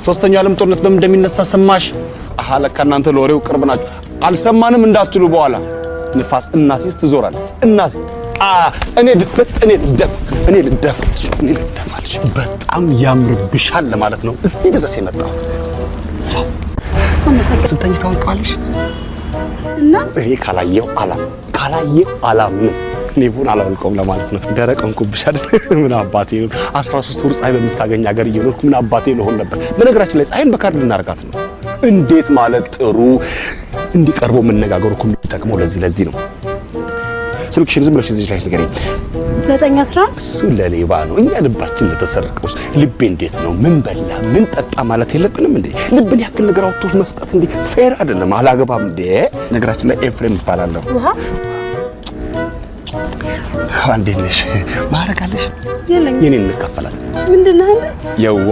ሶስተኛው ዓለም ጦርነት በምን እንደሚነሳ ሰማሽ? ለካ እናንተ ለወሬው ቅርብ ናችሁ። አልሰማንም እንዳትሉ በኋላ ንፋስ እናሲስ ትዞራለች። እናሲ እኔ ልደፋልሽ በጣም ያምርብሻል ለማለት ነው እዚህ ድረስ የመጣሁት። ስተኝ ታውቂዋለሽ እና እኔ ካላየው አላምንም ኔቡን አላውልቀውም ለማለት ነው። ደረቀንኩብሽ አይደል? ምን አባቴ ነው 13 ወር ፀሐይ በምታገኝ ሀገር እየኖርኩ ምን አባቴ ልሆን ነበር? በነገራችን ላይ ፀሐይን በካርድ ልናርጋት ነው። እንዴት ማለት ጥሩ እንዲቀርቦ መነጋገሩ እኮ የሚጠቅመው ለዚህ ነው። ስልክሽን ዝም ብለሽ እዚህ ላይ ንገሪኝ። 911 እሱ ለሌባ ነው። እኛ ልባችን ለተሰረቀው ልቤ እንዴት ነው ምን በላ ምን ጠጣ ማለት የለብንም እንዴ? ልብን ያክል ነገር አውጥቶ መስጠት እንዴ ፌር አይደለም። አላገባም እንዴ? ነገራችን ላይ ኤፍሬም ይባላል። አንዴ ነሽ ማረጋለሽ የለኝ የኔን እንከፈላለን። ምንድነው? የዋ